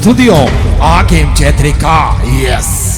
студио Агент 4K. Yes.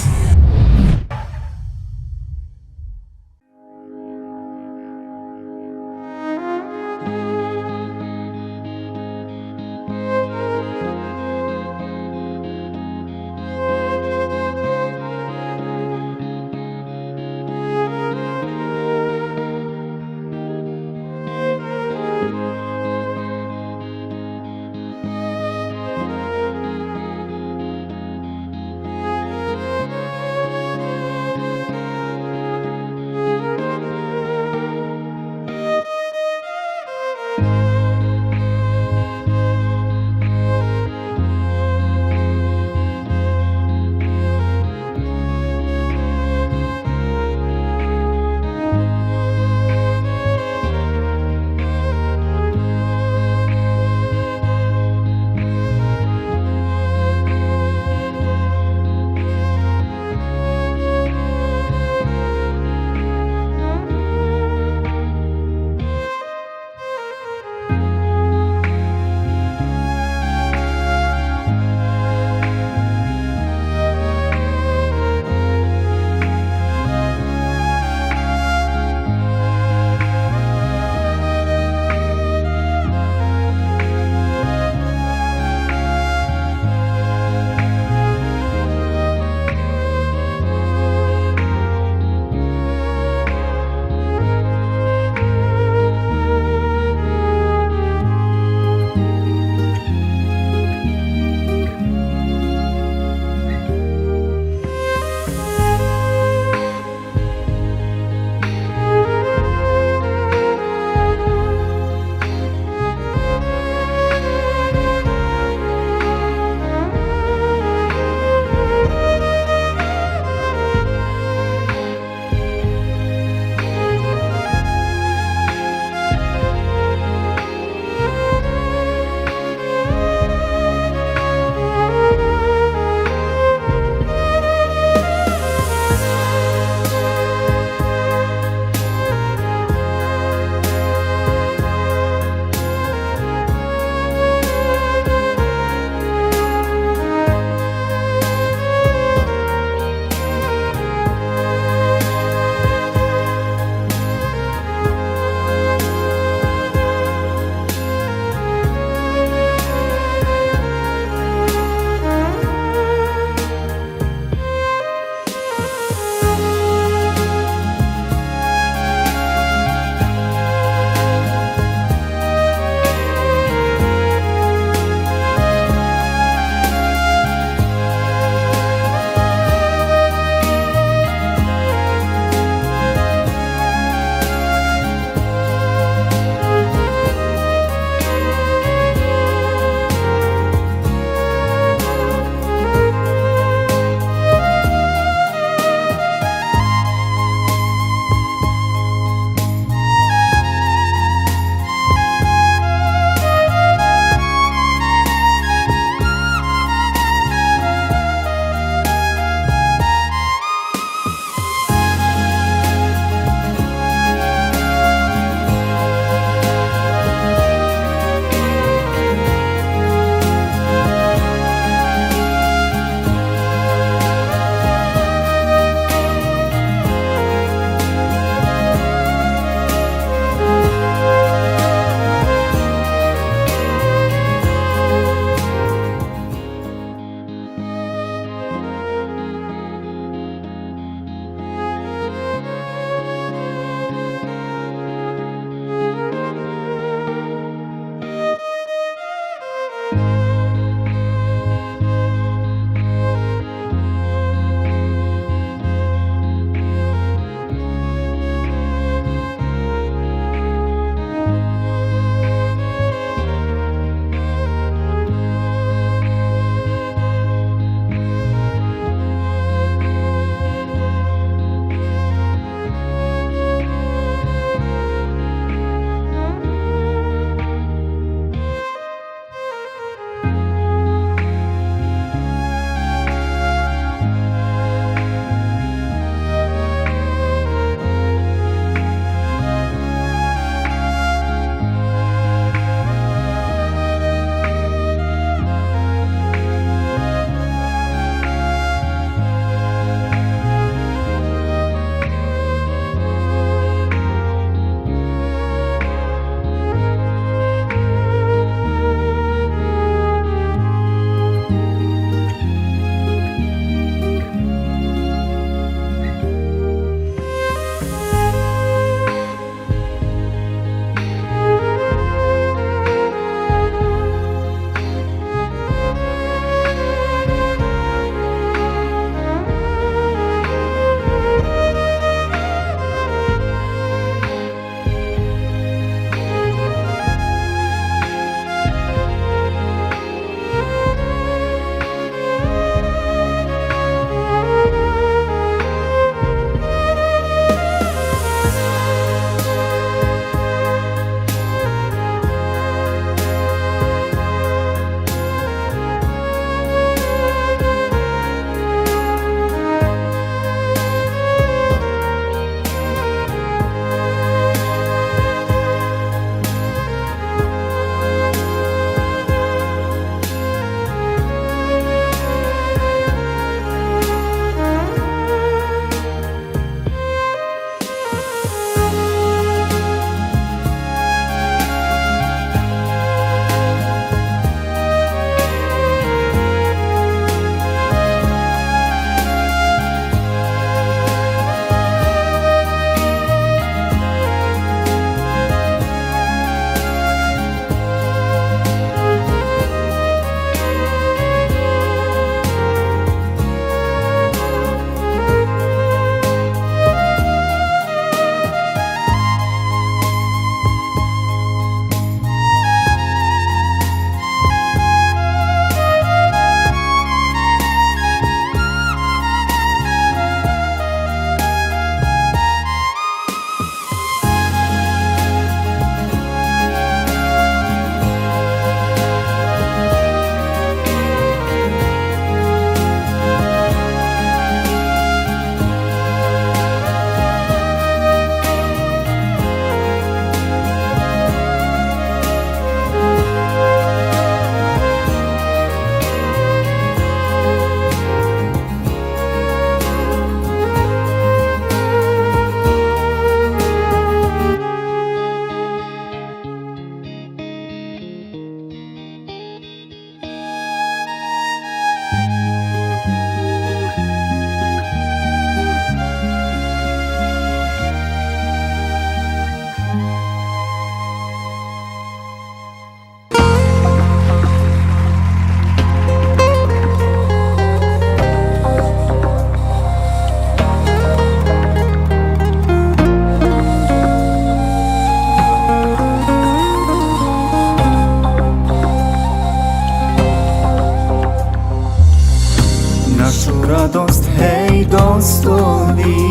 radost, hej, dostoji.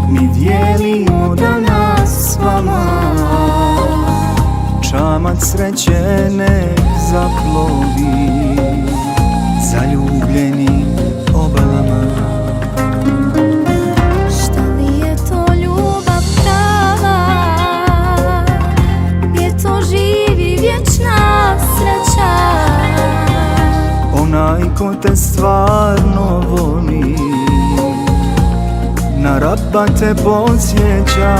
Mi dijelimo danas s vama, čamac sreće nek zaplovi zaljubljeni obalama. Šta li je to ljubav prava? Je to živi vječna sreća? Onaj ko te stvarno voli, na Rabba te podsjeća.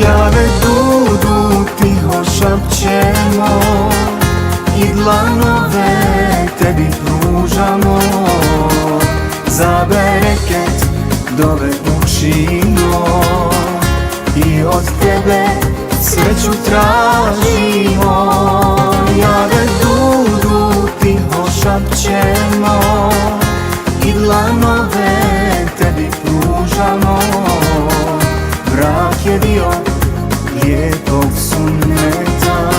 Jave dudu tiho šapćemo i dlanove tebi pružamo. Za bereket dove učimo i od tebe sreću tražimo. Jave dudu tiho šapćemo i dlanove tebi pružamo. Brak je dio lijepog sunneta,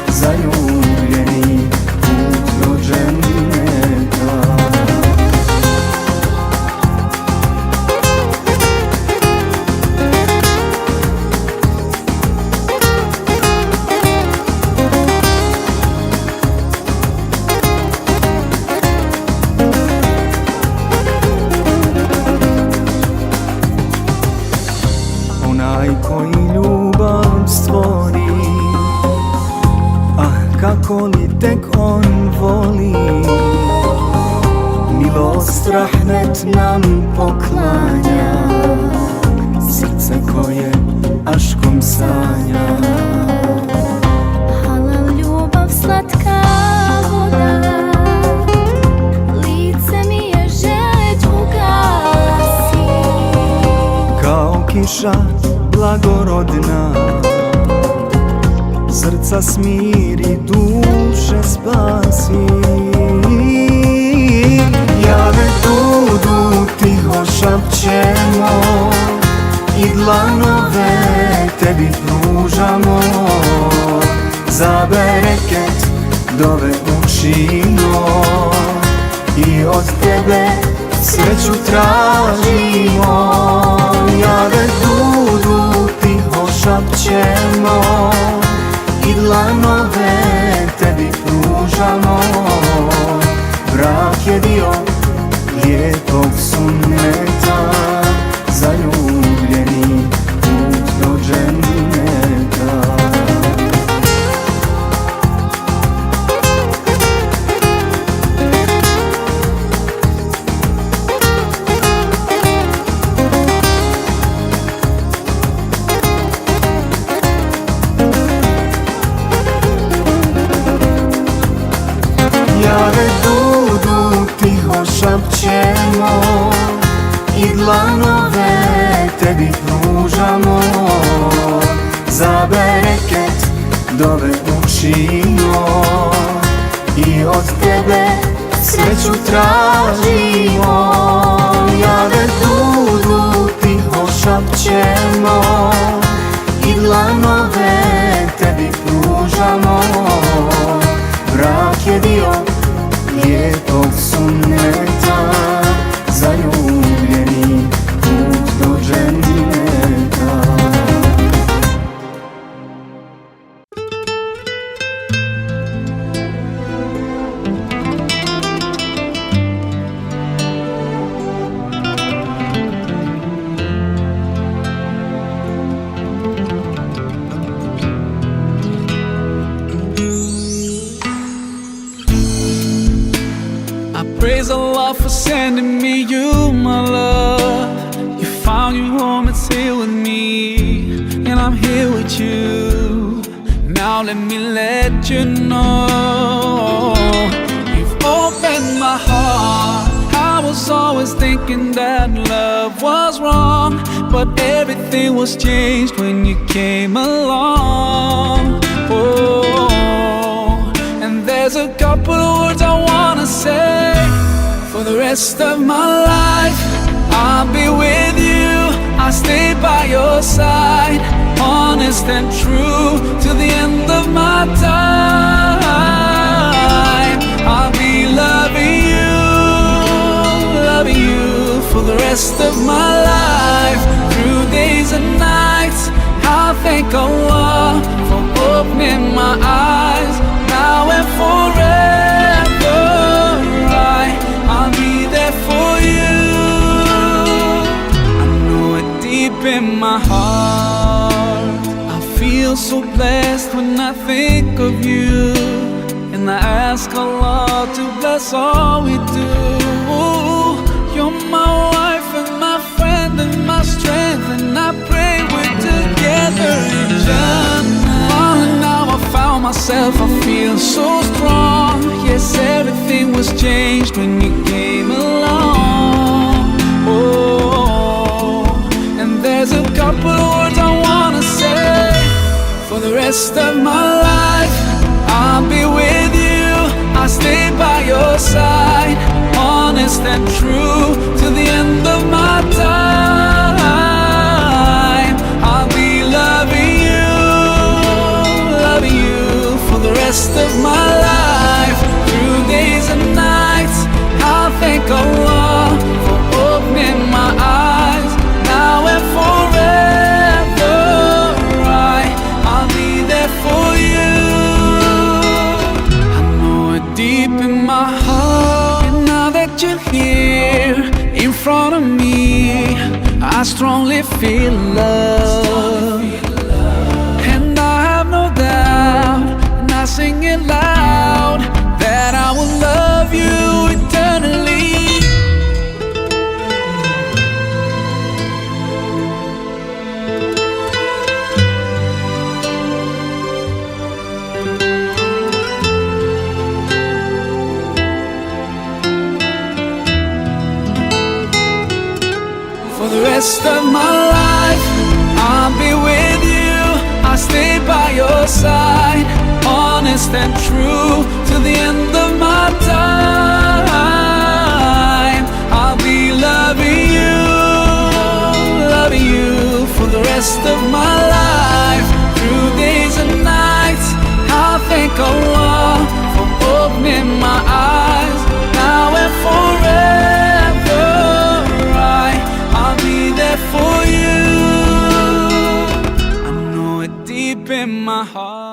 zaljubljeni put do dženneta. Onaj koji ljubav stvori, ah kako li tek on voli. Milost rahmet nam poklanja, srce koje aškom sanja. Halal ljubav slatka voda, lice mi je želeć ugasi. Kao kiša blagorodna, srca smiri, duše spasi. Jave dudu tiho šapćemo i dlanove tebi pružamo. Za bereket dove učimo i od tebe sreću tražimo. Jave dudu tiho šapćemo i dlanove tebi pružamo. Brak je dio lijepog sunneta, zaljubljeni put do dženneta. Jave dudu tiho šapćemo i dlanove tebi pružamo. Za bereket dove učimo i od tebe sreću tražimo. Jave dudu tiho šapćemo i dlanove tebi pružamo. Brak je dio lijepog sunneta, zaljubljeni put do dženneta. Praise Allah for sending me you, my love. You found your home, it's here with me, and I'm here with you. Now let me let you know, you've opened my heart. I was always thinking that love was wrong, but everything was changed when you came along. Oh, and there's a couple of words I wanna say. For the rest of my life, I'll be with you, I'll stay by your side, honest and true, till the end of my time. rest of my life. Through days and nights, I'll thank Allah for opening my eyes. Now and forever, I'll be there for you. I know it deep in my heart. I feel so blessed when I think of you, and I ask Allah to bless all we do. You're my wife and my friend and my strength, and I pray we're together in Jannah. Oh, now I found myself, I feel so strong. Yes, everything was changed when you came along. Oh, and there's a couple of words I wanna say. For the rest of my life, I'll be with you. I'll stay by your side, honest and true, to the end of my time. I'll be loving you for the rest of my life. Through days and nights, I'll thank Allah for opening my eyes. Now and forever, I'll be there for you. I know it deep in my heart. And now that you're here in front of me, I strongly feel love. And I have no doubt, and I sing it loud, that I will love you eternally. For the rest of my life, I'll be with you. I'll stay by your side, honest and true, to the end of my time. I'll be loving you for the rest of my life. Through days and nights, I'll thank Allah for opening my eyes. Now and forever, I'll be there for you. I know it deep in my heart.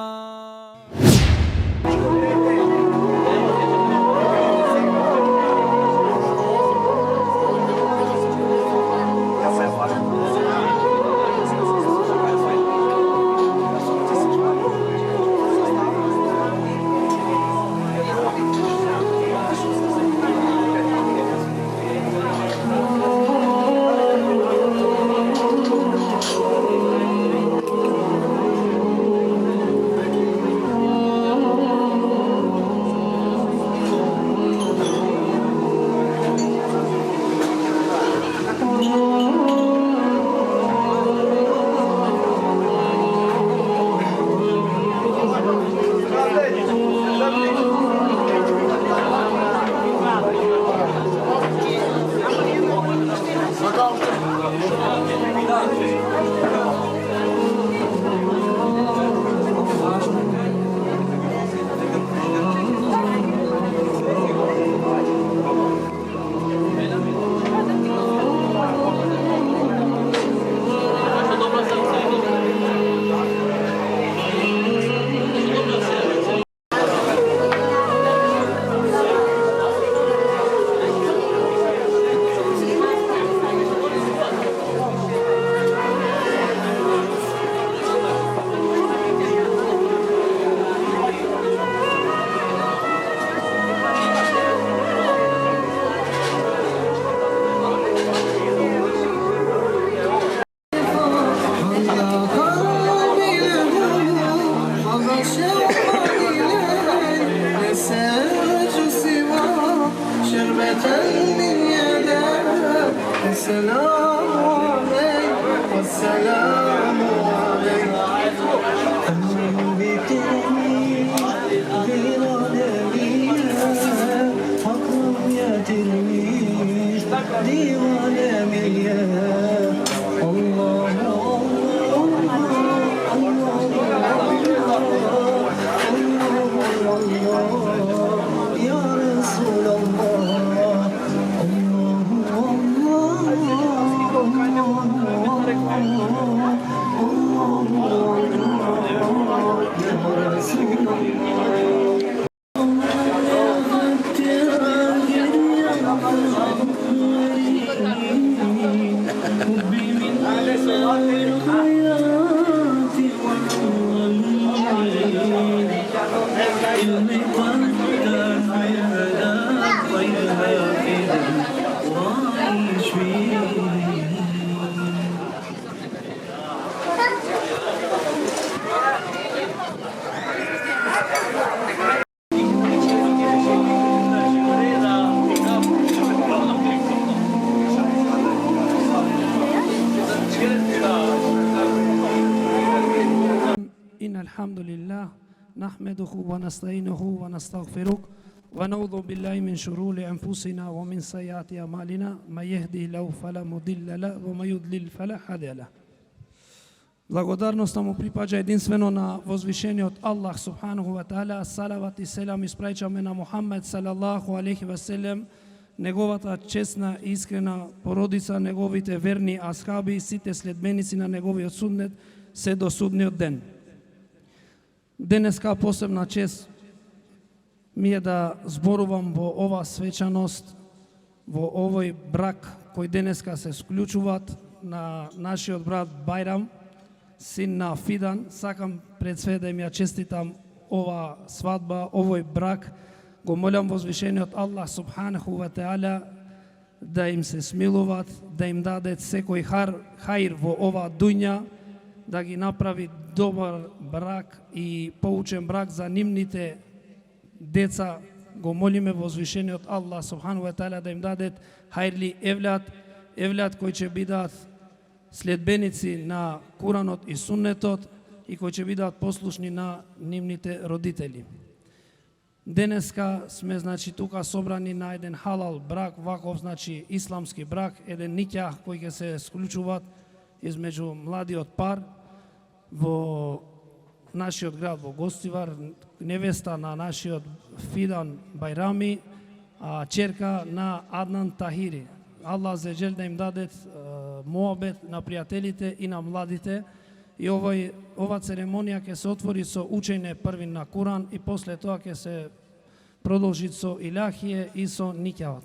إن الحمد لله نحمده ونستعينه ونستغفره ونعوذ بالله من شرور أنفسنا ومن سيئات أعمالنا من يهدي الله فلا مضل له ومن يضلل فلا هادي له. Благодарноста му припаѓа единствено на возвишениот Аллах субханаху ва таала. Салават и селам испраќаме на Мухаммед салаллаху алейхи ва селем, неговата честна и искрена породица, неговите верни асхаби и сите следбеници на неговиот суднет се до судниот ден. Денеска посебна чест ми е да зборувам во ова свечаност, во овој брак кој денеска се склучуваат на нашиот брат Бајрам, син на Фидан. Сакам пред све да им ја честитам ова свадба, овој брак. Го молам возвишениот Аллах субханаху ва таала да им се смилуваат, да им даде секој хаир во ова дуња, да ги направи добар брак и поучен брак за нивните деца. Го молиме возвишениот Аллах субхану ва таала да им дадет хајрли евлад кои ќе бидат следбеници на Куранот и Суннетот и кои ќе бидат послушни на нивните родители. Денеска сме тука собрани на еден халал брак, ваков исламски брак, еден никјах кој ќе се склучуваат измеѓу младиот пар во нашиот град во Гостивар, невеста на нашиот Фидан Бајрами, а черка на Аднан Тахири. Аллах зеджел да им дадет моабет на пријателите и на младите. И ова церемонија ќе се отвори со учење први на Куран и после тоа ќе се продолжи со илахие и со никјават.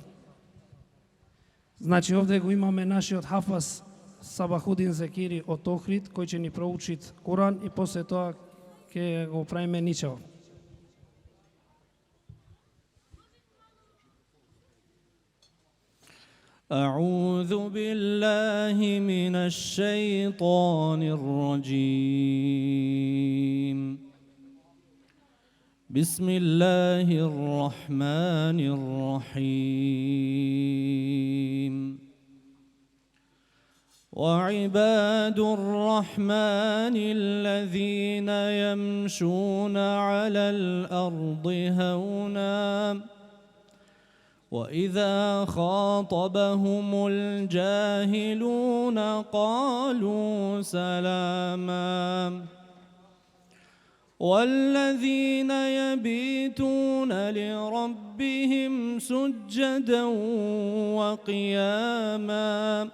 Овде го имаме нашиот хафаз Сабахудин Зекири од Охрид, кој ќе ни проучит Куран и после тоа ќе го правиме ничавот. أعوذ بالله من الشيطان الرجيم. بسم الله الرحمن الرحيم. وعباد الرحمن الذين يمشون على الأرض هونا وإذا خاطبهم الجاهلون قالوا سلاما والذين يبيتون لربهم سجدا وقياما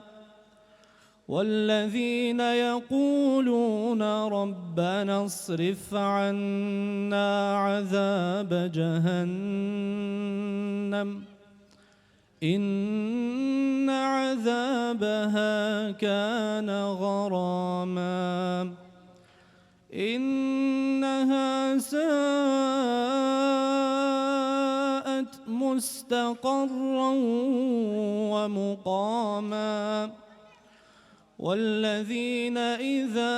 والذين يقولون ربنا اصرف عنا عذاب جهنم إن عذابها كان غراما إنها ساءت مستقرا ومقاما والذين إذا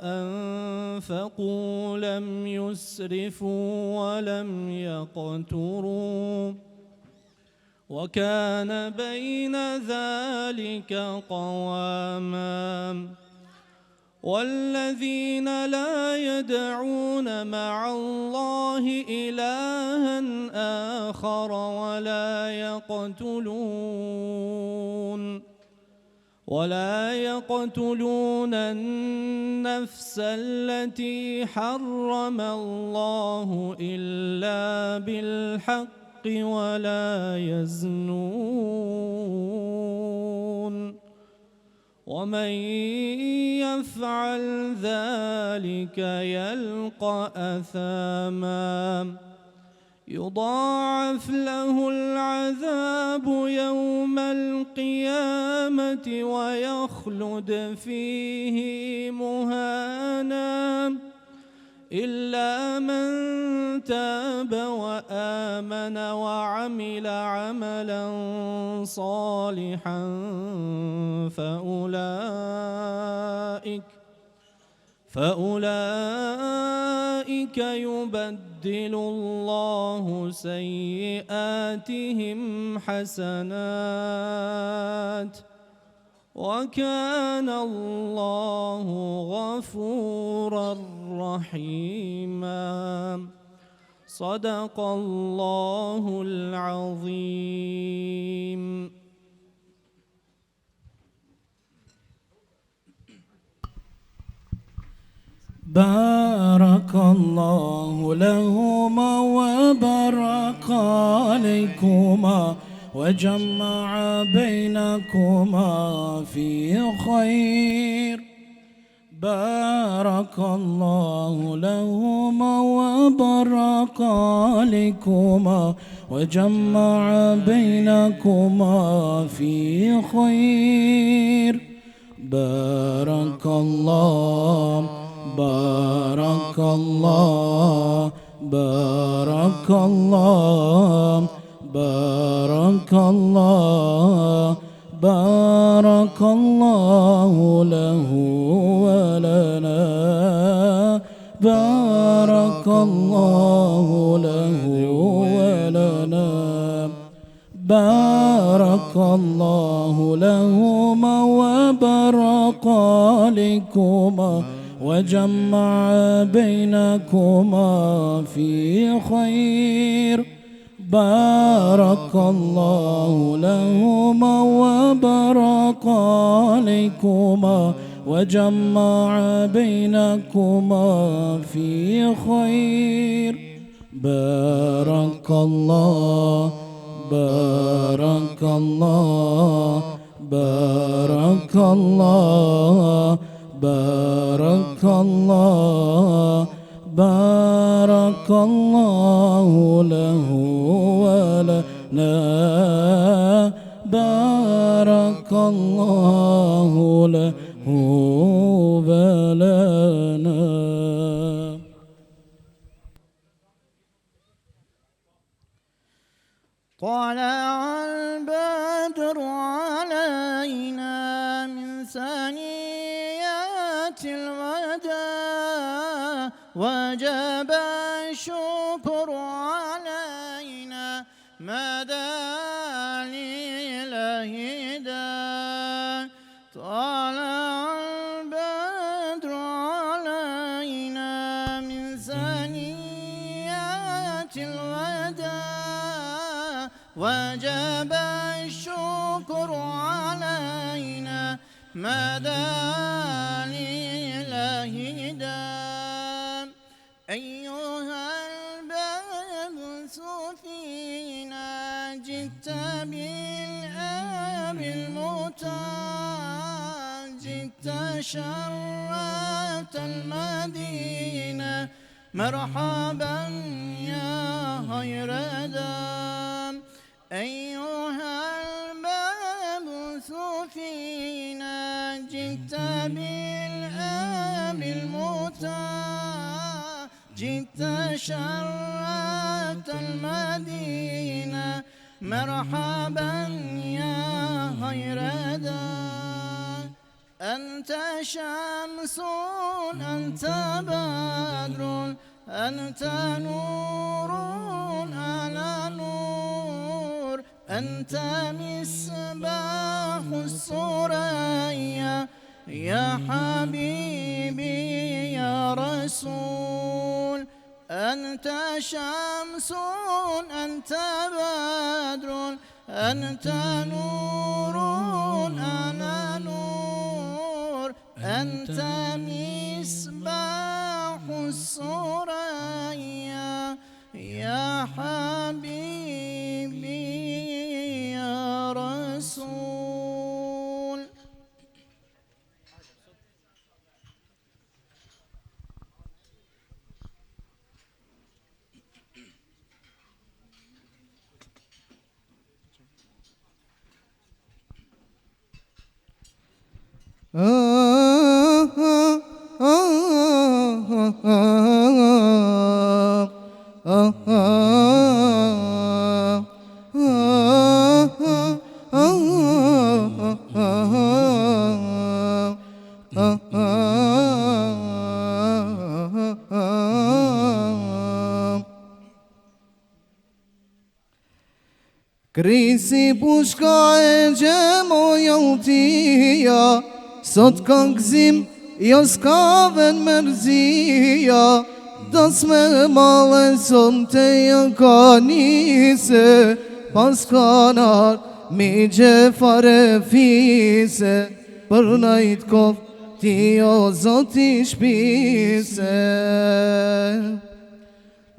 أنفقوا لم يسرفوا ولم يقتروا وكان بين ذلك قواما والذين لا يدعون مع الله إلها آخر ولا يقتلون النفس التي حرم الله إلا بالحق ولا يزنون ومن يفعل ذلك يلقى أثاما يضاعف له العذاب يوم القيامة ويخلد فيه مهانا إلا من تاب وآمن وعمل عملا صالحا فأولئك يبدل الله سيئاتهم حسنات وكان الله غفورا رحيما صدق الله العظيم. بارك الله لهما وبارك عليكما وجمع بينكما في خير. بارك الله لهما وبارك عليكما وجمع بينكما في خير. بارك الله بارك الله بارك الله بارك الله بارك الله له ولنا. بارك الله له ولنا. بارك الله لهما وبارك عليكما وجمع بينكما في خير. بارك الله لهما وبارك عليكما وجمع بينكما في خير. بارك الله بارك الله بارك الله بارك الله بارك الله له ولنا. بارك الله له ولنا. طلع البدر علينا من ثنيات الوداع وجب الشكر علينا مدى للهدى. طلع البدر علينا من ثنيات الوداع وجب الشكر علينا مدى للهدى. أيها البعث فينا جئت بالأمر المطاع جئت شرفت المدينة مرحبا يا خير دام. أيها المبعوث فينا جئت بالأمر المطاع جئت شرفت المدينة مرحبا يا خير دام. أنت شمس أنت بدر أنت نور على نور أنت مصباح الثريا يا حبيبي يا رسول. أنت شمس أنت بدر أنت نور أنا نور أنت مصباح الثريا يا حبيبي يا رسول. Krisi pushka e gjemojalltia, sot ka gzim, jo s'ka ven mërzia, das me male som te ka nise, pas kanar mi gjefare fise, për najt kof ti o zoti shpise.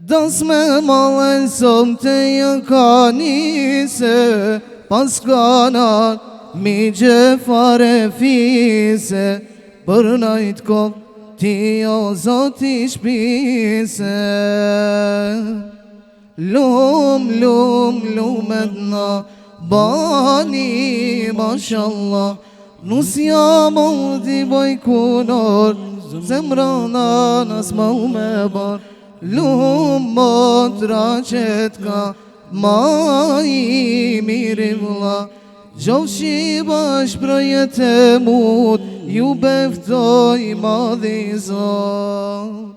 Das me malen som te ka nise, pas kanar mi gjefare fise, për najt kof ti o zoti shpise. Lum, lum, lumedna, bani, mashallah, nusja moldi boj kunor, zemrana nas mau me bar. Lum motra qetka, ma i miri vla, gjofshi bash projet e mut, ju beftoj madhi zot.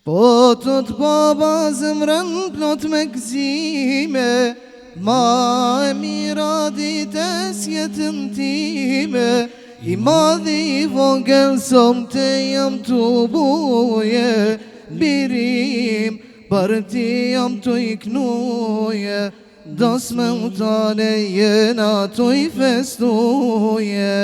Po të baba zemrën plot me gzime, ma e mira dites jetën time, i madhi vogel som te jam të buje, birim për ti jam të iknuje, das me utane jena të i festuje.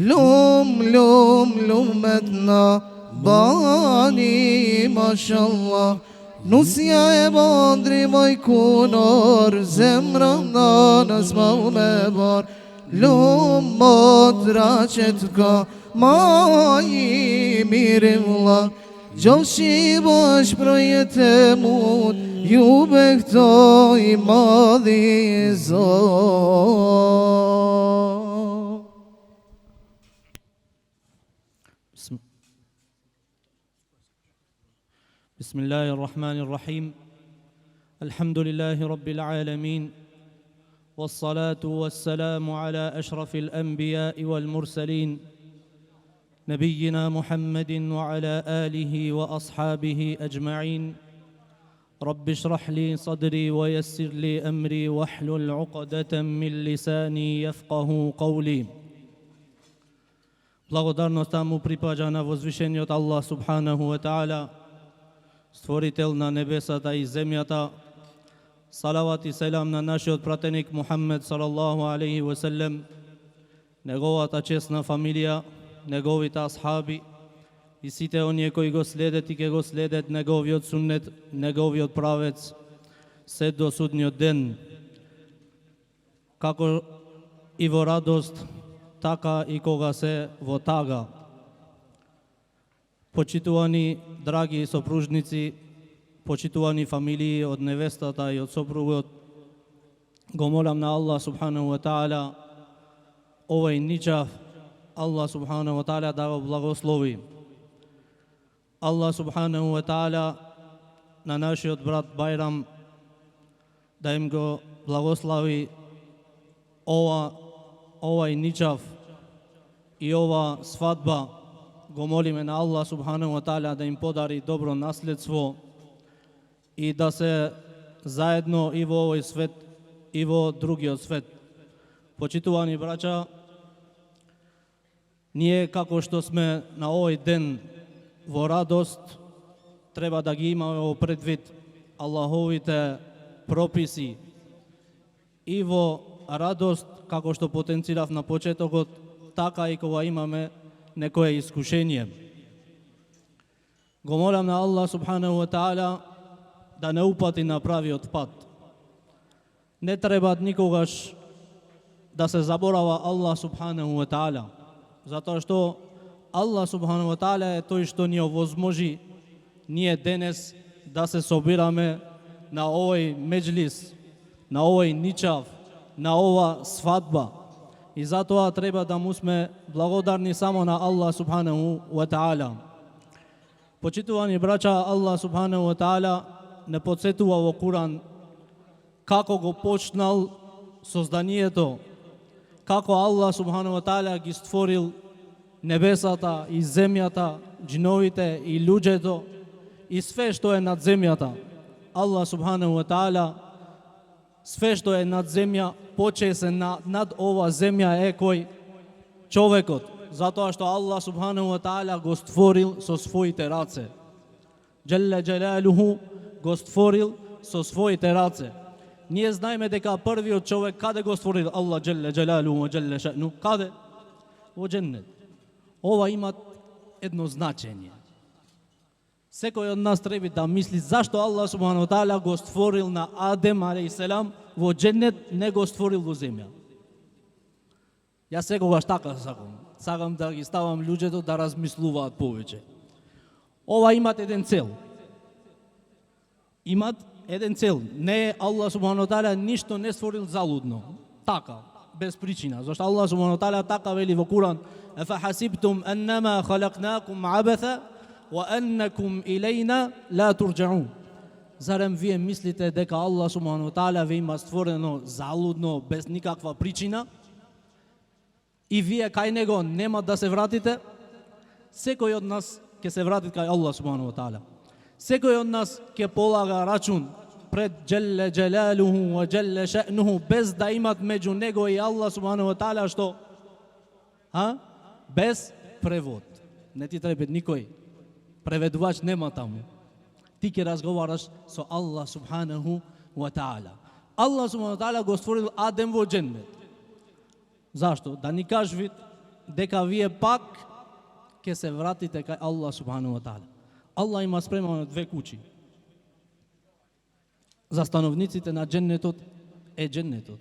Lum, lum, lumetna, bani, mashallah, nusja e bandri moj kunor, zemrana nas mau me bar. Lum motra qetka, ma i mirim vla, gjofshi bash projet e mut, ju bektoj madhi zot. بسم الله الرحمن الرحيم الحمد لله رب العالمين والصلاة والسلام على أشرف الأنبياء والمرسلين نبينا محمد وعلى آله وأصحابه أجمعين رب اشرح لي صدري ويسر لي أمري واحلل عقدة من لساني يفقه قولي. Благодарноста му припаѓа на возвишениот Аллах субханаху ва таала, створител на небесата и земјата. Салават и селам на нашиот пратеник Мухаммед салаллаху алейхи ва селем, неговата чесна фамилија, неговите асхаби и сите оние кои го следат и ке го следат неговиот суннет, неговиот правец се до судниот ден. Како и во радост, така и кога се во тага. Почитувани драги сопружници, почитувани фамилии од невестата и од сопругот, го молам на Аллах субханаху ва таала овој ничав Аллах субханаху ва таала да го благослови. Аллах субханаху ва таала на нашиот брат Байрам да им го благослови овај ничав и ова свадба. Го молиме на Аллах субханаху ва таала да им подари добро наследство и да се заедно и во овој свет и во другиот свет. Почитувани браќа, ние како што сме на овој ден во радост, треба да ги имаме во предвид Аллаховите прописи и во радост, како што потенцирав на почетокот, така и кога имаме некое искушение. Го молам на Аллах субханаху ва таала да не упати на правиот пат. Не треба никогаш да се заборава Аллах субханаху ва таала, затоа што Аллах субханаху ва таала е тој што ни овозможи ние денес да се собираме на овој меджлис, на овој ничав, на ова свадба. И затоа треба да му сме благодарни само на Аллах субханаху ва таала. Почитувани браќа, Аллах субханаху ва таала не подсетува во Куран како го почнал созданието, како Аллах субханаху ва таала ги створил небесата и земјата, џиновите и луѓето и све што е над земјата. Аллах субханаху ва таала све што е над земја, поче се над ова земја е кој? Човекот. Затоа што Аллах субханаху ва таала го створил со своите раце. Джелле джелалуху го створил со своите раце. Ние знаеме дека првиот човек каде го створил Аллах джелле джелалуху ва джелле ша'ну? Каде? Во џеннет. Ова има едно значење. Секој од нас треба да мисли зашто Аллах субханаху ва таала го створил на Адем алейхиселам во џеннет, не го створил во земја. Јас секогаш така сакам да ги ставам луѓето да размислуваат повеќе. Ова имат еден цел. Имат еден цел. Не е Аллах субханаху ва таала ништо не створил залудно. Така, без причина. Зашто Аллах субханаху ва таала така вели во Куран: "Афа хасибтум аннама халакнакум абатha wa annakum ilayna la turja'un." Зарем вие мислите дека Аллах субханаху ва таала ве има створено залудно, без никаква причина? И вие кај него нема да се вратите? Секој од нас ќе се врати кај Аллах субханаху ва таала. Секој од нас ќе полага рачун пред Джелле джелалуху ва джелле ша'нуху, без да имат меѓу него и Аллах субханаху ва таала што? Без превод. Не ти треба никој преведувач, нема таму. Ти ќе разговараш со Аллах субханаху ва таала. Аллах субханаху ва таала го створил Адем во џеннет. Зашто? Да ни кажи дека вие пак ќе се вратите кај Аллах субханаху ва таала. Аллах има спремано 2 куќи. За становниците на џеннетот е џеннетот.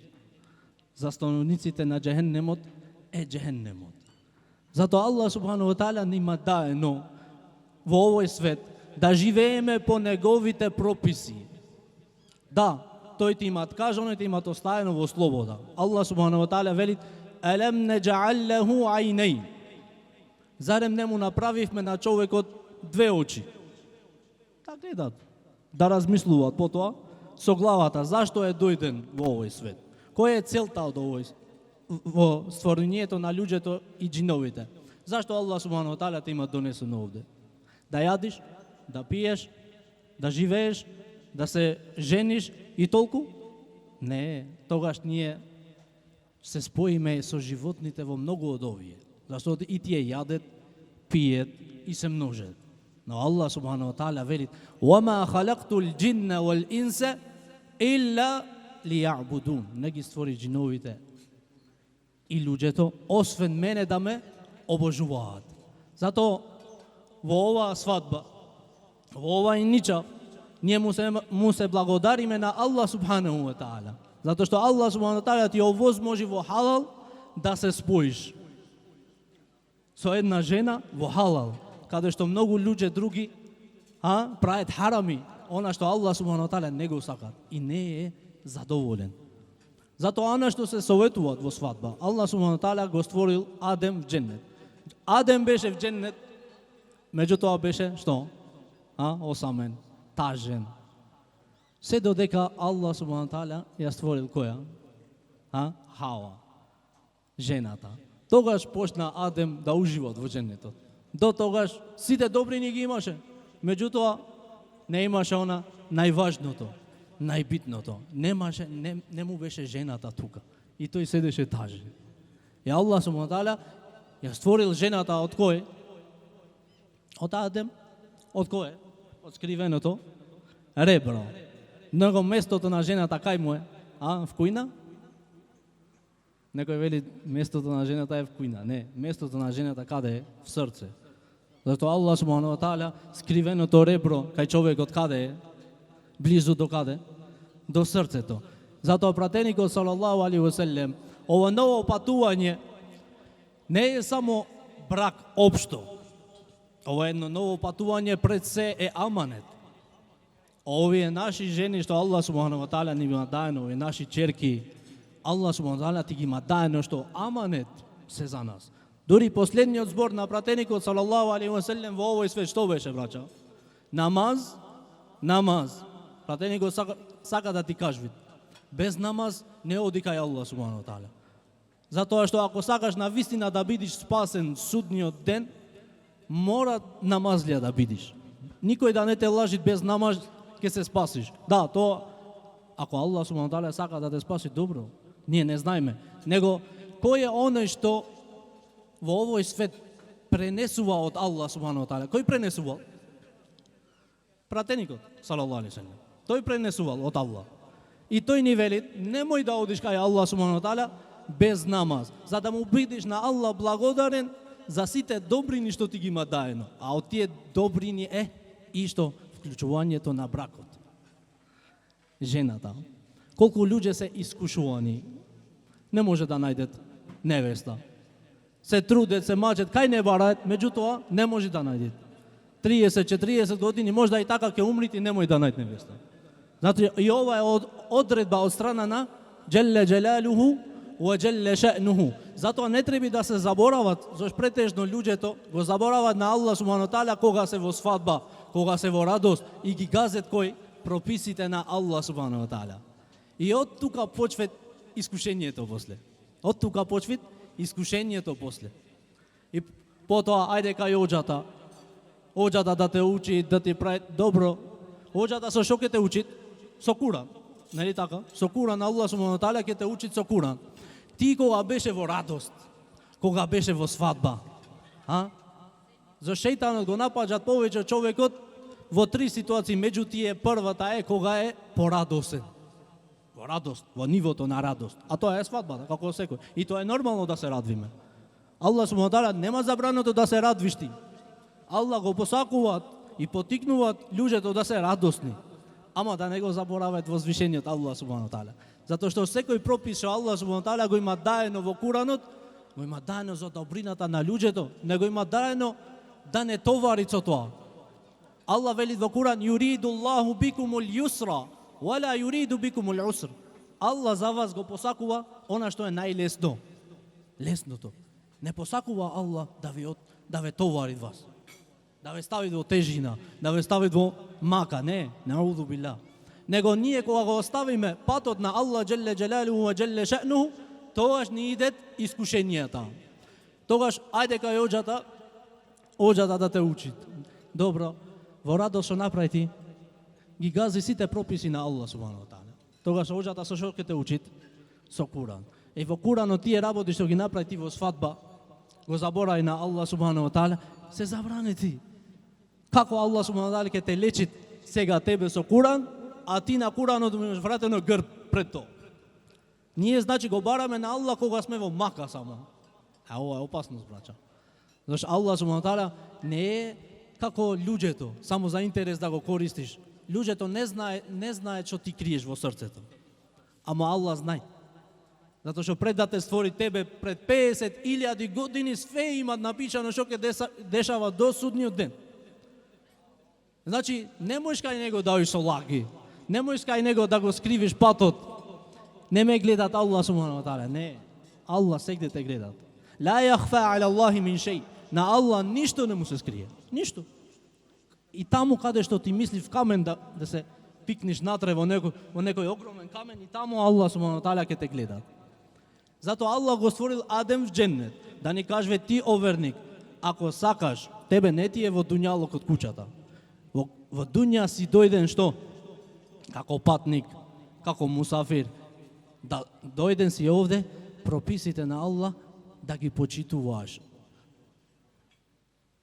За становниците на џехеннемот е џехеннемот. Затоа Аллах субханаху ва таала нима даено во овој свет да живееме по неговите прописи. Да, тој ти имат кажано и ти имат оставено во слобода. Аллах субханаху ва таала вели: "Алем неджа'ал лаху ајней." Зарем не му направивме на човекот 2 очи? Да гледат, да размислуваат потоа со главата зашто е дојден во овој свет. Која е целта од овој во створењето на луѓето и џиновите? Зашто Аллах субханаху ва таала те има донесено овде? Да јадиш, да пиеш, да живееш, да се жениш и толку? Не, тогаш ние се споиме со животните во многу од овие. Зашто и тие јадат, пијат и се множат. Но Аллах субханаху ва таала вели: "Вама халактул џинна вал инса илла лијабудун." Не ги створи џиновите и луѓето освен мене да ме обожуваат. Затоа во оваа свадба, во овај ничав, ние му се благодариме на Аллах субханаху ва таала. Затоа што Аллах субханаху ва таала ти овозможи во халал да се споиш со една жена во халал, каде што многу луѓе други прават харами, она што Аллах субханаху ва таала не го сакат и не е задоволен. Затоа она што се советуваат во свадба, Аллах субханаху ва таала го створил Адем в џеннет. Адем беше в џеннет, меѓутоа беше што? Осамен, тажен. Се додека Аллах субханаху ва таала ја створил која? Хава, жената. Тогаш почна Адем да уживат во џеннетот. До тогаш сите добрини ги имаше. Меѓутоа не имаше она најважното, најбитното. Не му беше жената тука. И тој седеше тажен. И Аллах субханаху ва таала ја створил жената од кој? Од Адем. Од кој? Од скривеното ребро. Него местото на жената кај му е? В кујна? Некој вели местото на жената е в кујна. Не, местото на жената каде е? В срце. Зато Аллах субханаху ва таала скривеното ребро кај човекот каде е? Близу до каде? До срцето. Затоа пратеникот салаллаху алейхи ва селем, ова ново патување не е само брак општо. Ова едно ново патување пред се е аманет. Овие наши жени што Аллах субхану ва таала ни има даено, овие наши черки, Аллах субхану ва таала ти ги има даено што аманет се за нас. Дури последниот збор на пратеникот салаллаху алейхи ва селем во овој свет што беше, браќа? Намаз, намаз. Пратеникот сака да ти кажи, без намаз не оди кај Аллах субхану ва таала. Затоа што ако сакаш на вистина да бидиш спасен судниот ден, мора намазлија да бидиш. Никој да не те лажи без намаз ќе се спасиш. Да, тоа ако Аллах субхану ва таала сака да те спаси, добро. Ние не знаеме. Него кој е оној што во овој свет пренесува од Аллах субхану ва таала? Кој пренесува? Пратеникот салаллаху алейхи ва селем. Тој пренесувал од Аллах. И тој ни вели, немој да одиш кај Аллах субхану ва таала без намаз, за да му бидиш на Аллах благодарен за сите добрини што ти ги има даено. А од тие добрини е и што вклучувањето на бракот. Жената. Колку луѓе се искушувани, не може да најдет невеста. Се трудат, се мачат, кај не бараат, меѓутоа не може да најдет. 30-40 години, можда и така ќе умрите и немој да најдет невеста. Значи, и ова е одредба од страна на Джелле Джелалуху ва Джелле Ше'нуху. Затоа не треба да се заборават, зашто претежно луѓето го заборават на Аллах субхану ва таала кога се во свадба, кога се во радост и ги газет кој прописите на Аллах субхану ва таала. И од тука почва искушението после. Од тука почва искушението после. И потоа ајде кај оџата. Оџата да те учи, да ти прави добро. Оџата со што ќе те учи? Со Куран. Нели така? Со Куран Аллах субхану ва таала ќе те учи со Куран. Ти кога беше во радост, кога беше во свадба, за шејтанот го напаѓат повеќе човекот во три ситуации, меѓу тие првата е кога е порадосен. Во радост, во нивото на радост. А тоа е свадбата, како секој. И тоа е нормално да се радвиме. Аллах субхану ва таала нема забрането да се радвиш ти. Аллах го посакуваат и потикнуваат луѓето да се радосни. Ама да не го забораваат возвишениот Аллах субхану ва таала. Затоа што секој пропис што Аллах субхану ва таала го има даено во Куранот, го има даено за добрината на луѓето, не го има даено да не товари со тоа. Аллах вели во Куран: "Юриду Аллаху бикумул юсра, вала юриду бикумул уср." Аллах за вас го посакува она што е најлесно. Лесното. Не посакува Аллах да ве товари вас. Да ве стави во тежина, да ве стави во мака, не, наудhu билlah. Него ние кога го оставиме патот на Аллах Джелле Джелалуху ва Джелле Ше'нуху, тогаш ни идет искушенијата. Тогаш ајде кај оџата да те учи. Добро, во радост што направи ти, ги гази сите прописи на Аллах субхану ва таала. Тогаш оџата со што ќе те учи? Со Куран. И во Куранот тие работи што ги направи ти во свадба, го заборави на Аллах субхану ва таала, се забранети. Како Аллах субхану ва таала ќе те лечи сега тебе со Куран, а ти на Куранот имаш вратено грб пред тоа. Ние значи го бараме на Аллах кога сме во мака само. А ова е опасност, браќа. Зашто Аллах субхану ва таала не е како луѓето, само за интерес да го користиш. Луѓето не знае што ти криеш во срцето. Ама Аллах знае. Затоа што пред да те створи тебе пред 50.000 години све има напишано што ќе дешава до судниот ден. Значи, не можеш кај него да одиш со лаги. Не можеш кај него да го скривиш патот. Не ме гледат Аллах субхану ва таала. Не. Аллах сегде те гледат. Ла јахфа аля Аллахи мин шеј. На Аллах ништо не му се скрие. Ништо. И таму каде што ти мислиш в камен да се пикниш натре во некој огромен камен, и таму Аллах субхану ва таала ќе те гледат. Затоа Аллах го створил Адем в дженнет, да ни каже ти оверник, ако сакаш, тебе не ти е во дуњалокот куќата. Во дуња си дојден што? Како патник, како мусафир. Да дојден си овде, прописите на Аллах да ги почитуваш.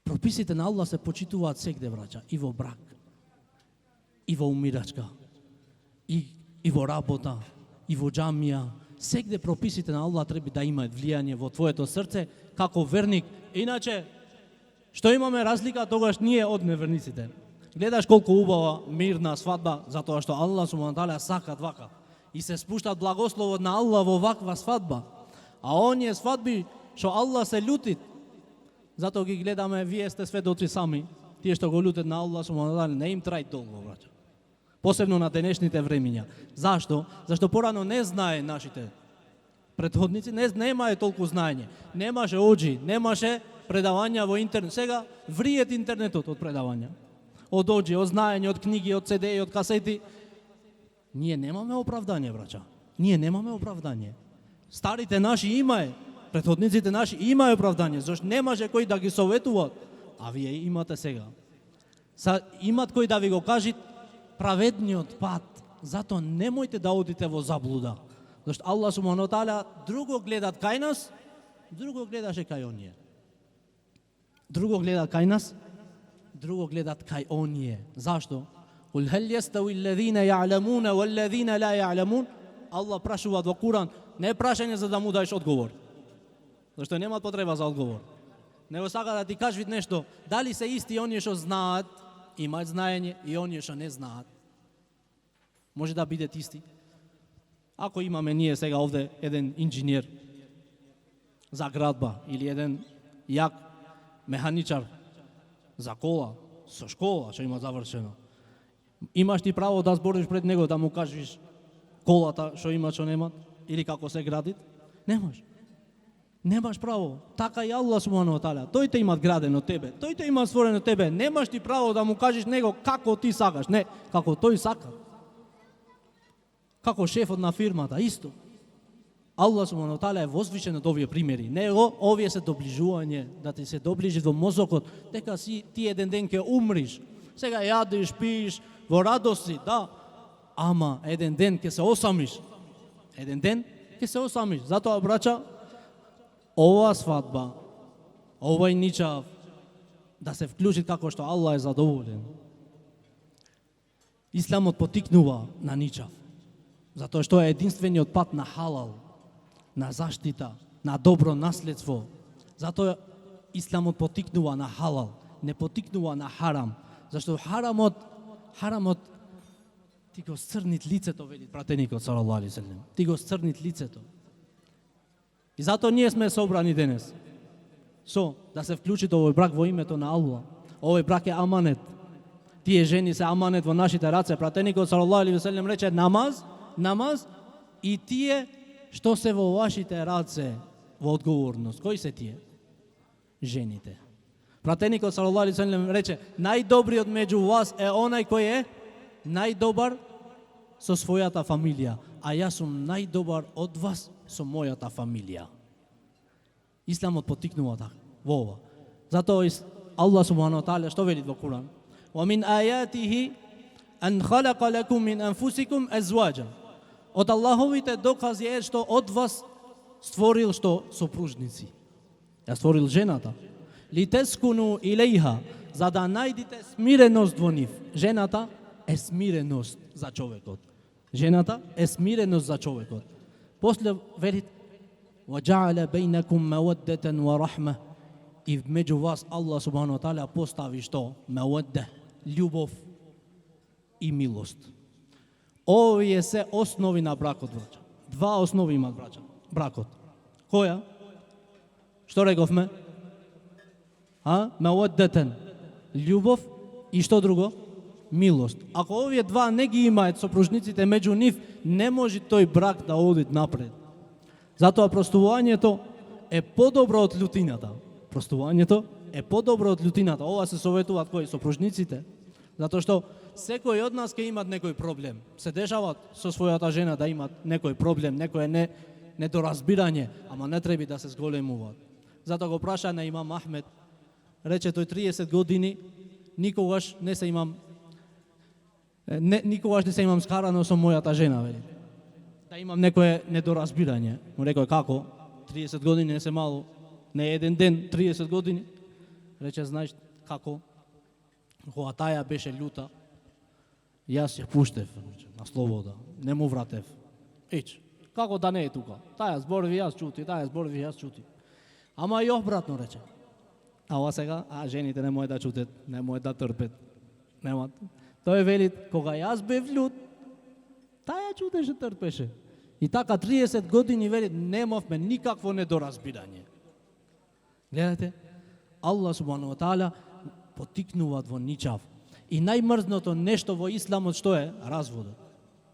Прописите на Аллах се почитуваат сегде, браќа, и во брак, и во умирачка, и во работа, и во џамија. Сегде прописите на Аллах треба да имаат влијание во твоето срце како верник. Иначе, што имаме разлика тогаш ние од неверниците? Гледаш колку убава мирна свадба, затоа што Аллах субхану ва таала сака вака. И се спуштат благословот на Аллах во ваква свадба. А оние свадби што Аллах се љути, затоа ги гледаме, вие сте сведоци сами. Тие што го љутат на Аллах субхану ва таала не им трај долго, браќа. Посебно на денешните времиња. Зашто? Зашто порано не знае нашите претходници, немае толку знаење. Немаше оџи, немаше предавања во интернет. Сега вриет интернетот од предавања. Од оџи, од знаење, од книги, од CD-и, од касети. Ние немаме оправдање, браќа. Ние немаме оправдање. Старите наши имае, претходниците наши имае оправдање, зашто немаше кој да ги советува, а вие имате сега. Имат кој да ви го кажи праведниот пат. Затоа немојте да одите во заблуда. Зашто Аллах субхану ва таала друго гледат кај нас, друго гледаше кај оние. Друго гледат кај нас, друго гледат кај оние. Зашто? Кул хал ястави аллазина я'ламуна валлазина ла я'ламун. Аллах прашува во Куран, не прашање за да му даеш одговор. Зашто немаат потреба за одговор. Него сака да ти кажат нешто, дали се исти оние што знаат, имаат знаење, и оние што не знаат. Може да бидат исти. Ако имаме ние сега овде еден инженер за градба или еден јак механичар за кола, со школа што има завршено, имаш ти право да збориш пред него, да му кажеш колата што има, што нема, или како се гради? Немаш. Немаш право. Така и Аллах субхану ва таала. Тој те има градено тебе. Тој те има створено тебе. Немаш ти право да му кажеш него како ти сакаш. Не, како тој сака. Како шефот на фирмата, исто. Аллах субхану ва таала е возвишен од овие примери. Него, овие се доближување, да ти се доближи во мозокот, дека ти еден ден ќе умриш. Сега јадиш, пиеш, во радост си, да. Ама еден ден ќе се осамиш. Еден ден ќе се осамиш. Затоа, браќа, ова свадба, овај ничав, да се вклучи како што Аллах е задоволен. Исламот потикнува на ничав, затоа што е единствениот пат на халал, на заштита, на добро наследство. Затоа Исламот потикнува на халал, не потикнува на харам, зашто харамот ти го сцрнит лицето, вели пратеникот салаллаху алейхи ве селем. Ти го сцрнит лицето. И затоа ние сме собрани денес. Да се вклучите овој брак во името на Аллах. Овој брак е аманет. Тие жени се аманет во нашите раце. Пратеникот салаллаху алейхи ве селем рече намаз и тие што се во вашите раце во одговорност. Кои се тие? Жените. Пратеникот салаллаху алейхи ве селем рече најдобриот меѓу вас е онај кој е најдобар со својата фамилија, а јас сум најдобар од вас со мојата фамилија. Исламот потикнува така во ова. Затоа Аллах субхану ва таала што вели во Куран? Wa min ayatihi an khalaqa lakum min anfusikum azwaja. Од Аллаховите докази е што од вас створил што сопружници. Ја створил жената. Литескуну илейха, за да најдите смиреност во нив. Жената е смиреност за човекот. Жената е смиреност за човекот. После вели وَجَعَلَ بَيْنَكُمْ مَوَدَّةً وَرَحْمَةً. И меѓу вас Аллах субхану ва таала постави што? Мавадда, љубов и милост. Овие се основи на бракот, браќа. Два основи има, браќа, бракот. Која? Што рековме? Маваддатен, љубов и што друго? Милост. Ако овие два не ги имаат сопружниците меѓу нив, не може тој брак да оди напред. Затоа простувањето е подобро од љутината. Простувањето е подобро од љутината. Ова се советуваат кои сопружниците, затоа што секој од нас ќе имат некој проблем. Се дешават со својата жена да имат некој проблем, некој недоразбирање, ама не треба да се зголемуваат. Затоа го праша на имам Ахмед, рече тој 30 години никогаш не се имам скарано со мојата жена, вели. Да имам некое недоразбирање. Му рекој како? 30 години не се мало, не еден ден, 30 години. Рече, знаеш како? Кога таја беше љута, јас ја пуштев на слобода, не му вратев. Како да не е тука? Таја зборови јас чути, таја зборови јас чути. Ама и обратно рече. А ова сега, жените не може да чутат, не може да трпет. Немат. Тој вели, кога јас бев љут, таја чутеше, трпеше. И така 30 години вели, немавме никакво недоразбирање. Гледате, Аллах субхану ва таала потикнуваат во ничав. И најмрзното нешто во исламот што е? Разводот.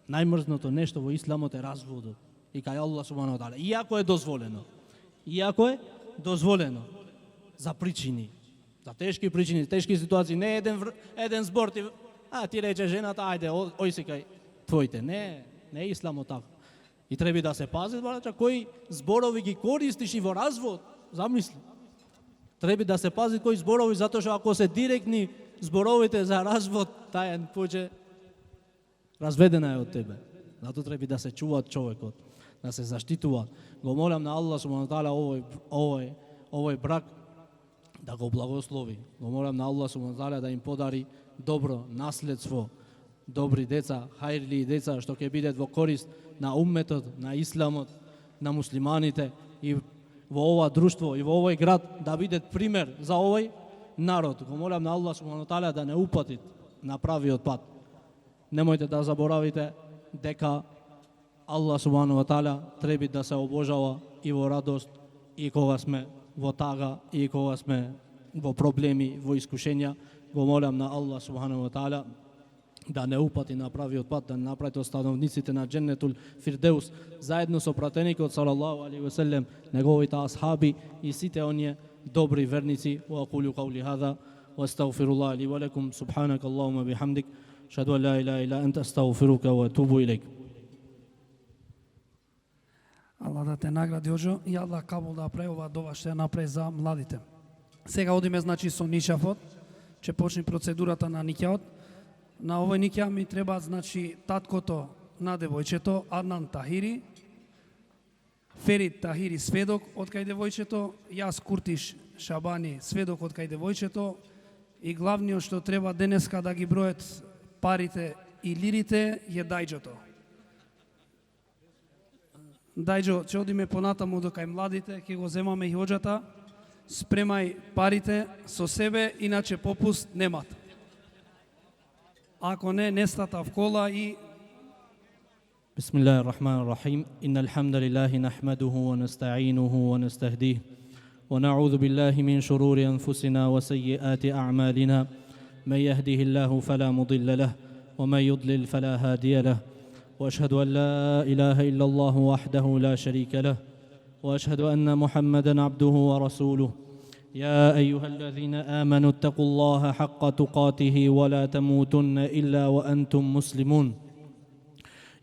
Најмрзното нешто во исламот е разводот. И кај Аллах субханаху ва таала, иако е дозволено. Иако е дозволено за причини, за тешки причини, тешки ситуации, не е еден збор ти рече жената, ајде, ој си кај твоите. Не е исламот така. И треба да се пази, браќа, кои зборови ги користиш и во развод, замисли. Треба да се пази кои зборови, затоа што ако се директни зборовите за развод, таа поќе разведена е од тебе. Затоа треба да се чуваат човекот, да се заштитува. Го молам на Аллах субханаху ва таала овој брак да го благослови. Го молам на Аллах субханаху ва таала да им подари добро наследство, добри деца, хајрли деца што ќе бидат во корист на умметот, на исламот, на муслиманите и во ова друштво и во овој град да бидат пример за овој народ. Го молам на Аллах субханаху ва таала да не упатит на правиот пат. Немојте да заборавите дека Аллах субханаху ва таала треба да се обожава и во радост, и кога сме во тага, и кога сме во проблеми, во искушенја. Го молам на Аллах субханаху ва таала да не упати на правиот пат, да не направите остановниците на Дженнетул Фирдеус, заедно со пратеникот салаллаху алейхи ве селем, неговите асхаби и сите оние добри верници. Ва aqulu qawli hadha wa astaghfirullah li wa lakum subhanaka allahumma bihamdik ashhadu an la ilaha illa anta astaghfiruka wa atubu ilaik. Аллах да те награди, Оджо, и Аллах кабул да прави ова дова што ја направи за младите. Сега одиме значи со ничафот, ќе почне процедурата на никјаот. На овој никја ми треба значи таткото на девојчето Аднан Тахири, Ферид Тахири сведок од кај девојчето, јас Куртиш Шабани сведок од кај девојчето и главниот што треба денеска да ги бројат парите и лирите е дајџото. Дајџо, ќе одиме понатаму до кај младите, ќе го земаме и оџата, спремај парите со себе, иначе попуст немат. Ако не, нестата в кола и بسم الله الرحمن الرحيم إن الحمد لله نحمده ونستعينه ونستهديه ونعوذ بالله من شرور أنفسنا وسيئات أعمالنا من يهده الله فلا مضل له ومن يضلل فلا هادي له وأشهد أن لا إله إلا الله وحده لا شريك له وأشهد أن محمدا عبده ورسوله يا أيها الذين آمنوا اتقوا الله حق تقاته ولا تموتن إلا وأنتم مسلمون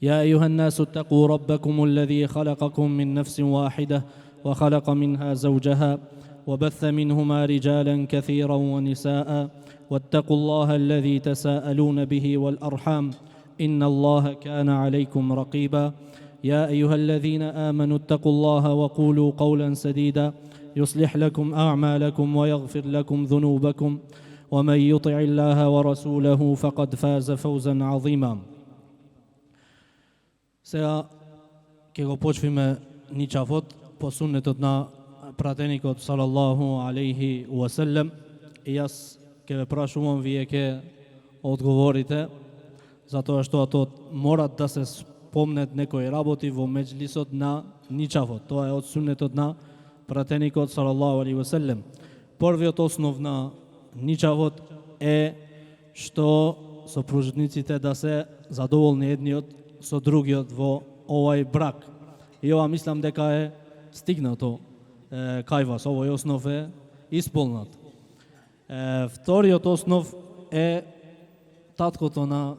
يا أيها الناس اتقوا ربكم الذي خلقكم من نفس واحدة وخلق منها زوجها وبث منهما رجالا كثيرا ونساء واتقوا الله الذي تساءلون به والأرحام إن الله كان عليكم رقيبا يا أيها الذين آمنوا اتقوا الله وقولوا قولا سديدا يصلح لكم أعمالكم ويغفر لكم ذنوبكم ومن يطع الله ورسوله فقد فاز فوزا عظيما. Сега ќе го почвиме ничафот по суннетот на пратеникот салаллаху алейхи ва селем и јас ќе ве прашувам, вие ќе одговорите, затоа што морат да се спомнет некои работи во меџлисот на ничафот. Тоа е од суннетот на пратеникот салаллаху алейхи ва селем. Првиот основ на ничавот е што сопружниците да се задоволни едниот со другиот во овај брак. И ова мислам дека е стигнато кај вас, овој основ е исполнат. Вториот основ е таткото на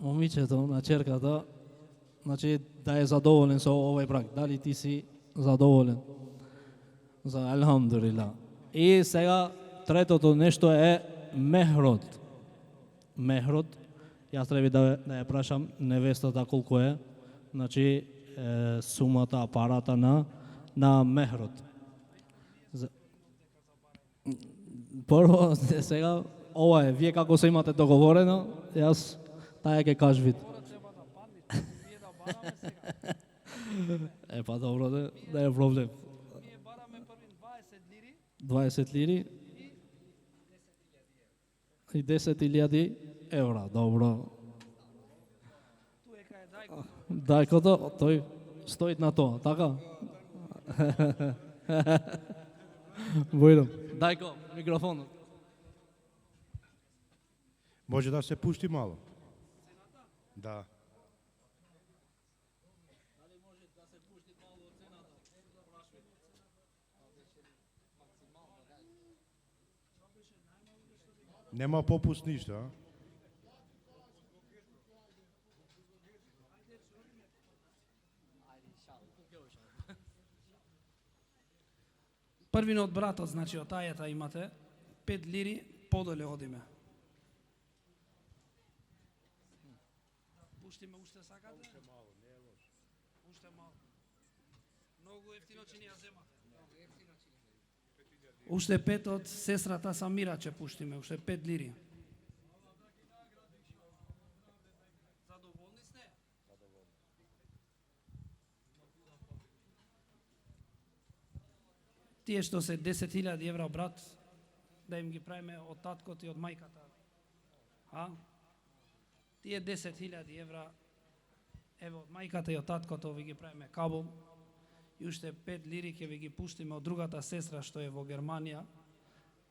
момичето, на черката, значи да е задоволен со овој брак. Дали ти си задоволен? За алхамдулилlah. И сега третото нешто е мехрот. Мехрот, јас треба да ја прашам невестата колку е, значи сумата, парата на мехрот. Прво, сега, ова е, вие како се имате договорено, јас таја ќе кажвит. Па добро, да е проблем. 20 лири и 10.000 евра, добро. Дајкото, тој стои на тоа, така? Војдам. Дајко, микрофонот. Може да се пушти мало. Да. Нема попуст ништо, а? Првиот братот, значи од тајата имате 5 лири, подоле одиме. Пуштиме уште сакате? Уште мало, не е лошо. Уште мало. Многу ефтино че ни ја земате. Уште 5 од сестрата Самира ќе пуштиме, уште 5 лири. Задоволни сте? Тие што се 10.000 евра, брат, да им ги правиме од таткот и од мајката. А? Тие 10.000 евра, еве од мајката и од таткото ви ги правиме кабел, и уште 5 лири ќе ви ги пуштиме од другата сестра што е во Германија,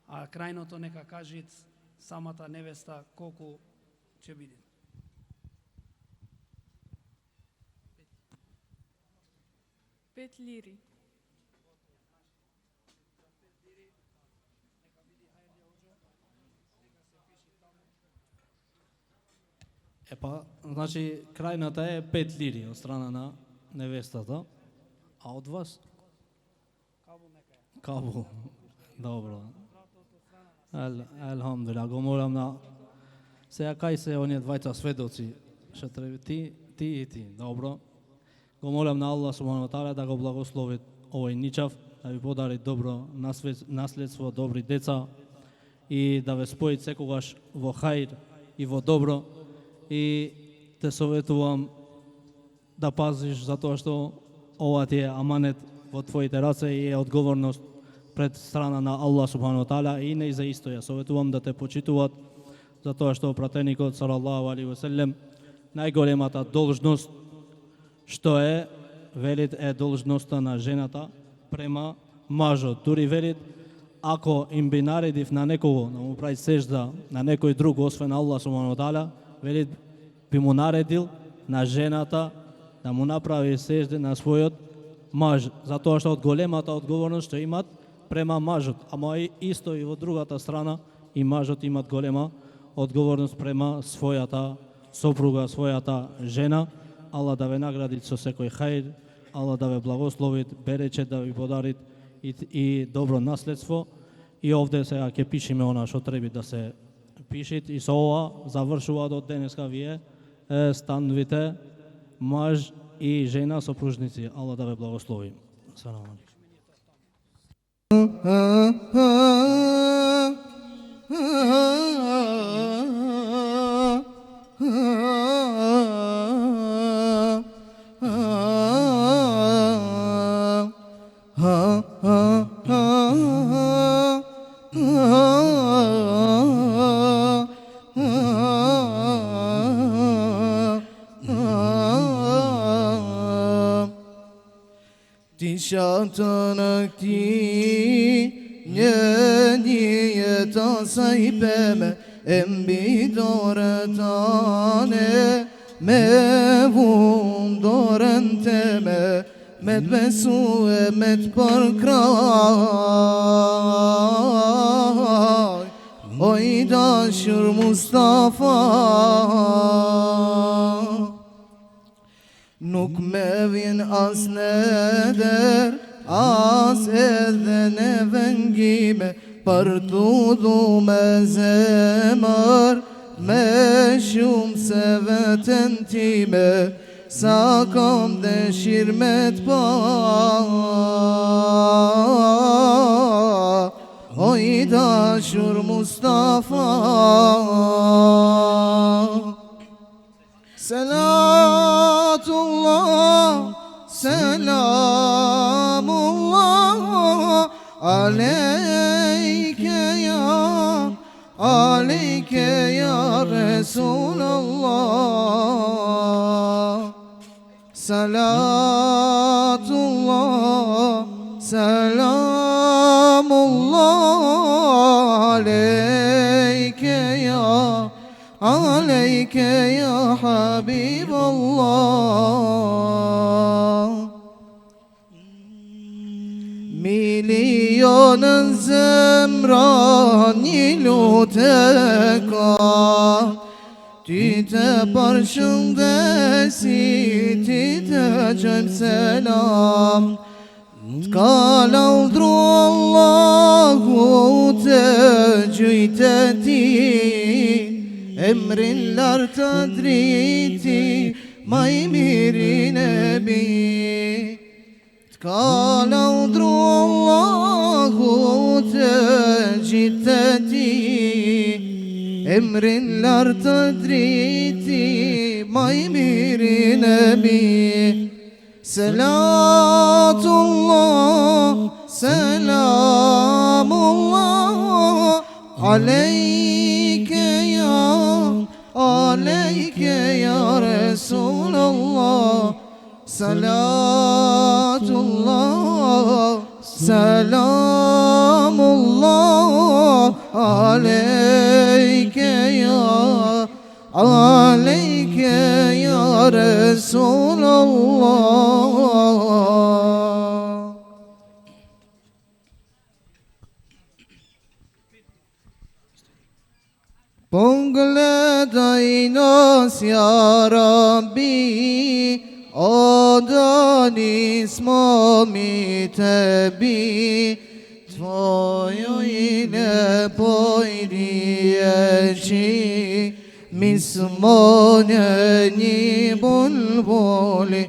а крајното нека кажит самата невеста колку ќе биде. Пет лири. Епа, значи, крајната е 5 лири од страна на невестата, а од вас? Кабу. Добро. Елхамдулилlah, го молам на... Сега кај се оние двајца сведоци, што треба ти и ти, добро. Го молам на Аллах субхану ва таала да го благослови овој ничав, да ви подари добро наследство, добри деца и да ве спои секогаш во хаир и во добро. И те советувам да пазиш затоа што ова ти е аманет во твоите раце и е одговорност пред страна на Аллах субхану ва таала и не за исто ја советувам да те почитуваат затоа што пратеникот салаллаху алейхи ве селем најголемата должност што е, велит, е должноста на жената према мажот. Дури велит, ако им би наредив на некого да му прави сежда на некој друг освен Аллах субхану ва таала, велит, би му наредил на жената да му направи сежда на својот маж, затоа што од големата одговорност што имат према мажот, ама исто и во другата страна и мажот имат голема одговорност према својата сопруга, својата жена. Аллах да ве награди со секој хаир, Аллах да ве благослови, берече да ви подари и добро наследство. И овде сега ќе пишеме она што треба да се пишит и со ова завршуваат од денеска вие становите маж и жена сопружници. Аллах да ве благослови. Салам алейкум. Şatanak ti niyeta sahibeme embi doretane mevum dorenteme medbesu med parkray oy daşur Mustafa Nuk me vjen as në der, as edhe në vengime, për tu dhu me zemër, me shumë se vetën time, sa kam dëshirë me t'pa. O i dashur Mustafa, Salatullah, selamullah aleyke ya Resulallah. Salatullah, selamullah aleyke ya عليك يا حبيب الله مليون زمران يلوتك Tite barşındesi titecem selam Tkal aldru Allahu tecüiteti Emrinler tadriti maymiri nebi Tkal aldru Allahu tecüiteti Emrinler tadriti maymiri nebi Selatullah, selamullah aleyke ya Resulallah Salatullah, selamullah aleyke ya Resulallah Pongledajnos ya Rabbi Odan smo mi tebi Tvoju ile pojriječi Mi smo njeni bulbuli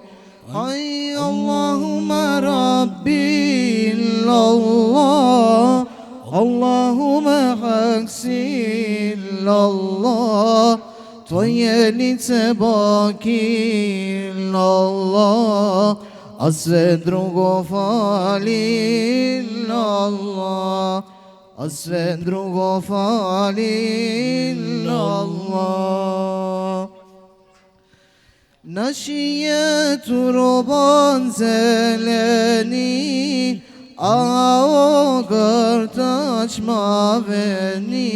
Ay Allahumma Rabbi illallah Allahumma haksi illallah Tvoje lice baki illallah A sve drugo fali illallah A sve drugo fali illallah Naši je turban zeleni A ogrtač maveni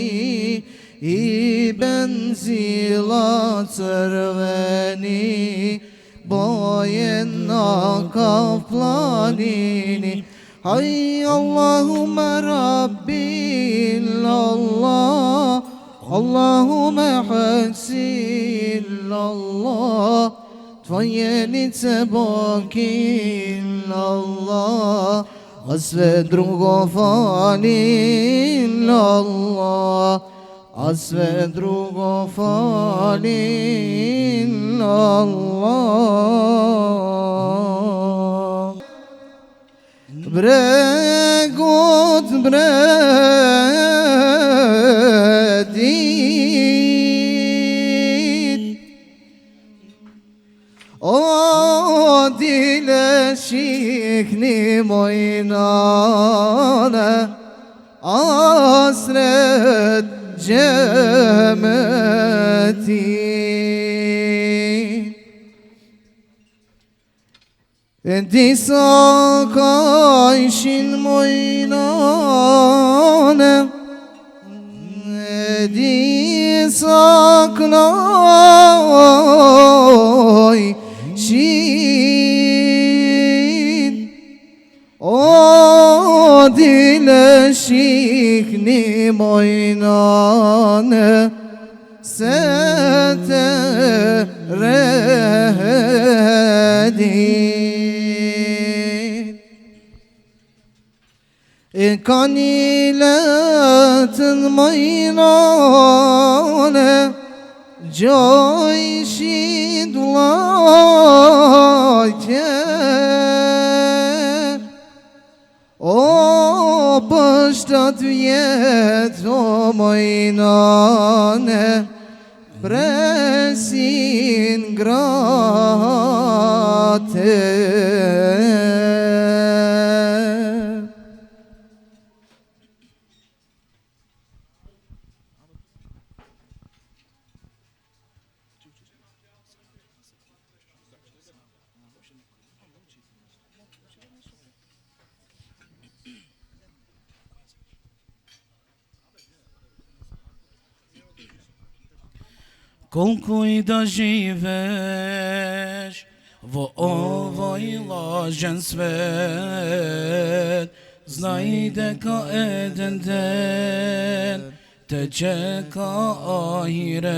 I benzila crveni Bojen na kaplanini Hay Allahumma Rabbi illallah Allahumma haksi illallah Tvoje lice baki illallah A sve drugo fali illallah A sve drugo fali illallah Bregut bredit O dile şikni moynane Asret cemeti Disa kayşin moynane Disa kayşin O dile şikni moynane seteredi Kaniletin moynane Joyşi dulayke O başta düyet o moynane Presin grate Колку и да живееш во овој лажен свет, знај дека еден ден те чека ахирет.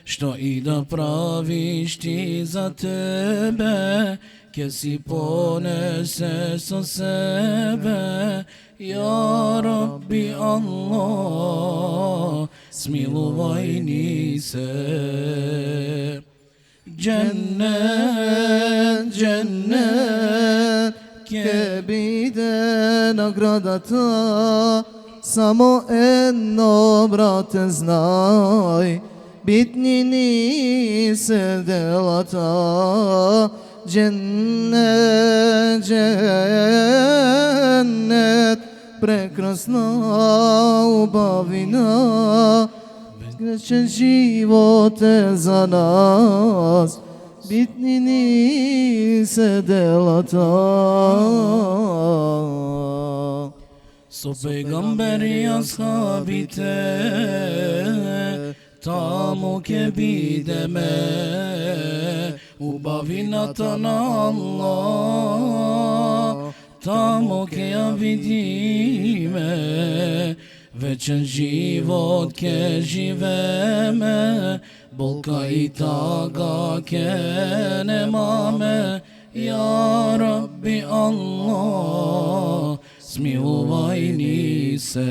Што и да правиш ти за тебе, ке си понесе со себе. Ја Rabbi Allah, смилувај ни се. Cennet, cennet, ке биде наградата, само едно, брате, знај, битни ни се делата. Cennet, cennet, прекрасна убавина, вечен живот е за нас, битни ни се делата. Со пегамбери асхабите, таму ке бидеме, убавината на Аллах, таму ке ја видиме, вечен живот ке живеме, болка и тага ке немаме. Ја Rabbi Allah, смилувај ни се.